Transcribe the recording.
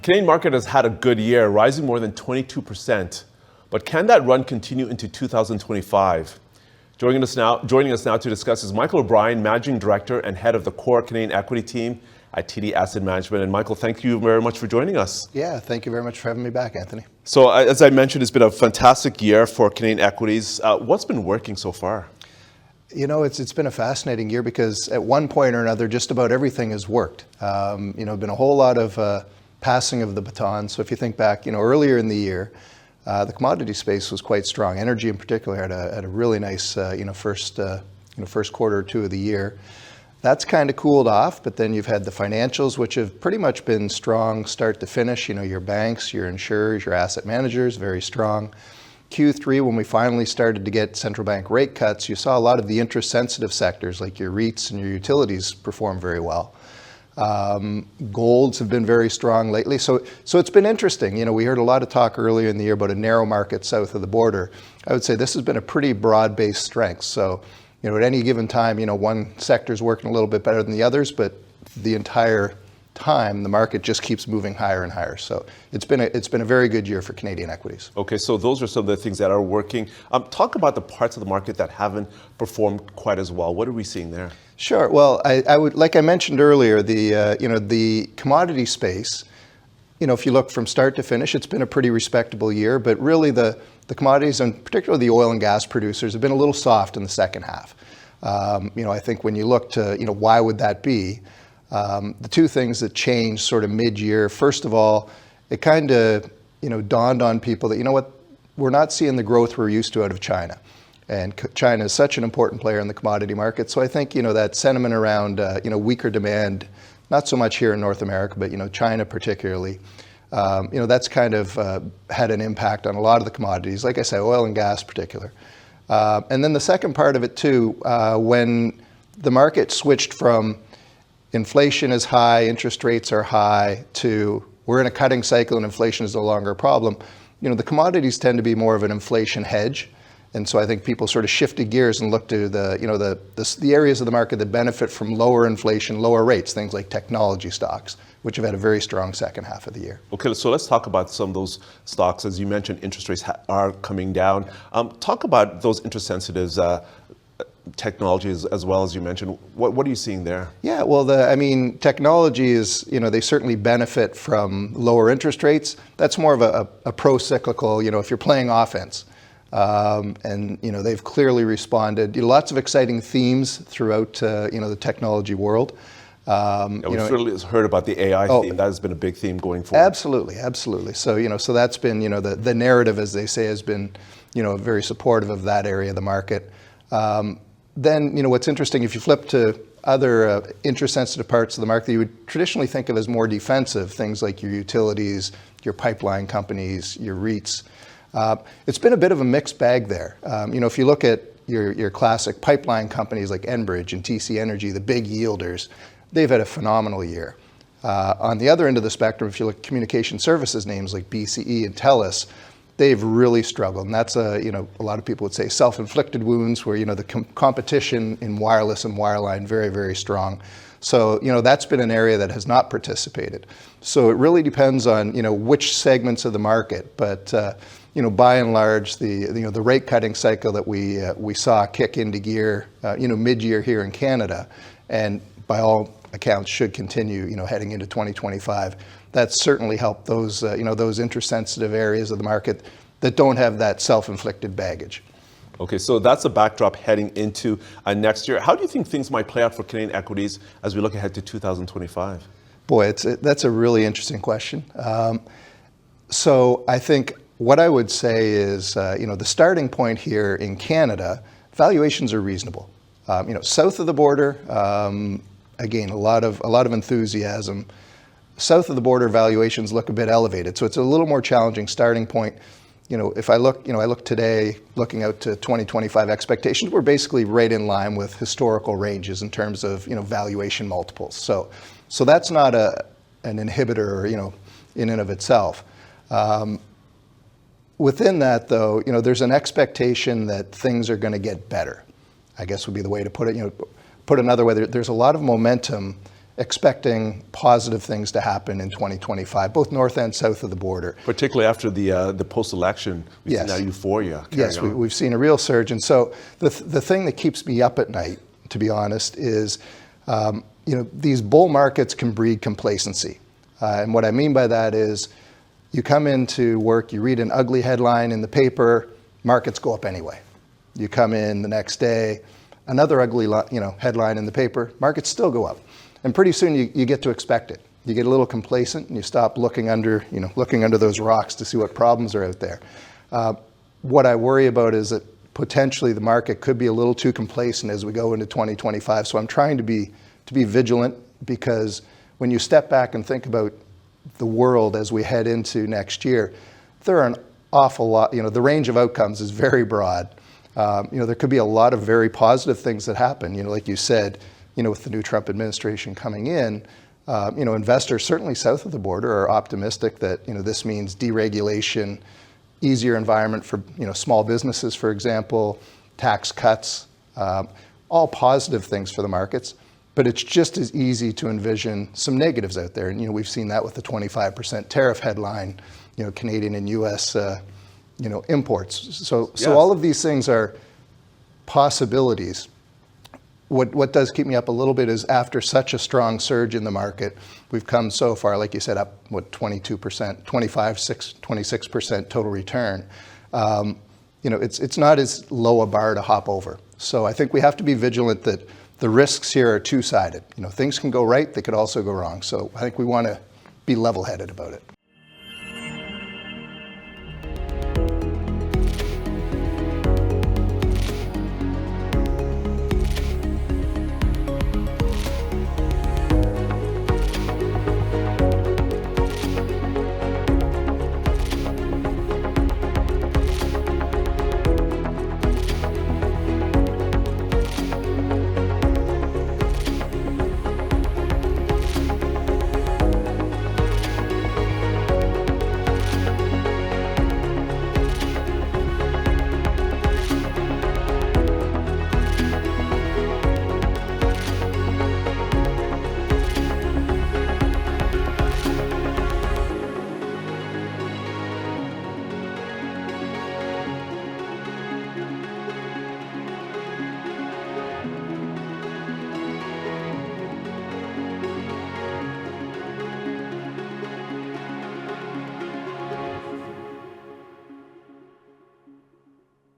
The Canadian market has had a good year, rising more than 22%. But can that run continue into 2025? Joining us now to discuss is Michael O'Brien, Managing Director and Head of the Core Canadian Equity Team at TD Asset Management. And Michael, thank you very much for joining us. Yeah, thank you very much for having me back, Anthony. So as I mentioned, it's been a fantastic year for Canadian equities. What's been working so far? You know, it's been a fascinating year because at one point or another, just about everything has worked. Been a whole lot of passing of the baton. So if you think back, earlier in the year, the commodity space was quite strong. Energy in particular had a really nice, first quarter or two of the year. That's kind of cooled off, but then you've had the financials, which have pretty much been strong start to finish. Your banks, your insurers, your asset managers, very strong. Q3, when we finally started to get central bank rate cuts, you saw a lot of the interest-sensitive sectors like your REITs and your utilities perform very well. Golds have been very strong lately. So it's been interesting. We heard a lot of talk earlier in the year about a narrow market south of the border. I would say this has been a pretty broad-based strength. So, at any given time, one sector's working a little bit better than the others, but the entire time, the market just keeps moving higher and higher. So it's been a very good year for Canadian equities. Okay, so those are some of the things that are working. Talk about the parts of the market that haven't performed quite as well. What are we seeing there? Sure. Well, I would, like I mentioned earlier, the commodity space. If you look from start to finish, it's been a pretty respectable year. But really, the commodities and particularly the oil and gas producers have been a little soft in the second half. I think when you look to why would that be? The two things that changed sort of mid-year, first of all, it kind of dawned on people that we're not seeing the growth we're used to out of China, and China is such an important player in the commodity market. So I think that sentiment around weaker demand, not so much here in North America, but China particularly, that's kind of had an impact on a lot of the commodities. Like I said, oil and gas in particular. And then the second part of it too, when the market switched from inflation is high, interest rates are high, to we're in a cutting cycle and inflation is no longer a problem. The commodities tend to be more of an inflation hedge. And so I think people sort of shifted gears and looked to the areas of the market that benefit from lower inflation, lower rates, things like technology stocks, which have had a very strong second half of the year. Okay, so let's talk about some of those stocks. As you mentioned, interest rates are coming down. Talk about those interest sensitives, technologies as well, as you mentioned. What are you seeing there? Yeah, well, technology is, they certainly benefit from lower interest rates. That's more of a pro-cyclical, if you're playing offense. They've clearly responded. Lots of exciting themes throughout, the technology world. We've certainly heard about the AI theme. That has been a big theme going forward. Absolutely. So that's been, the narrative, as they say, has been, very supportive of that area of the market. Then, what's interesting, if you flip to other interest-sensitive parts of the market that you would traditionally think of as more defensive, things like your utilities, your pipeline companies, your REITs, it's been a bit of a mixed bag there. If you look at your classic pipeline companies like Enbridge and TC Energy, the big yielders, they've had a phenomenal year. On the other end of the spectrum, if you look at communication services names like BCE and TELUS, they've really struggled. And that's a lot of people would say self-inflicted wounds where, the competition in wireless and wireline very, very strong. So, that's been an area that has not participated. So it really depends on, which segments of the market. But, by and large, the rate cutting cycle that we saw kick into gear, mid-year here in Canada, and by all accounts should continue, heading into 2025. That's certainly helped those, those interest-sensitive areas of the market that don't have that self-inflicted baggage. Okay, so that's the backdrop heading into next year. How do you think things might play out for Canadian equities as we look ahead to 2025? Boy, that's a really interesting question. So I think what I would say is, the starting point here in Canada, valuations are reasonable. South of the border, again, a lot of enthusiasm. South of the border, valuations look a bit elevated, so it's a little more challenging starting point. If I look today, looking out to 2025 expectations, we're basically right in line with historical ranges in terms of valuation multiples. So that's not an inhibitor, in and of itself. Within that, though, there's an expectation that things are going to get better, I guess would be the way to put it. Put another way, there's a lot of momentum expecting positive things to happen in 2025, both north and south of the border. Particularly after the post-election, we've seen Yes. that euphoria. Yes, we've seen a real surge. And so the thing that keeps me up at night, to be honest, is these bull markets can breed complacency. And what I mean by that is you come into work, you read an ugly headline in the paper, markets go up anyway. You come in the next day, another ugly headline in the paper, markets still go up. And pretty soon you get to expect it. You get a little complacent and you stop looking under those rocks to see what problems are out there. What I worry about is that potentially the market could be a little too complacent as we go into 2025. So I'm trying to be vigilant, because when you step back and think about the world as we head into next year, there are an awful lot, the range of outcomes is very broad. There could be a lot of very positive things that happen, like you said, with the new Trump administration coming in. Investors certainly south of the border are optimistic that, this means deregulation, easier environment for, small businesses, for example, tax cuts, all positive things for the markets. But it's just as easy to envision some negatives out there. And, we've seen that with the 25% tariff headline, Canadian and U.S., imports. So Yes. all of these things are possibilities. What does keep me up a little bit is after such a strong surge in the market, we've come so far, like you said, up, 22%, 26% total return. It's not as low a bar to hop over. So I think we have to be vigilant that the risks here are two-sided. Things can go right, they could also go wrong. So I think we want to be level-headed about it.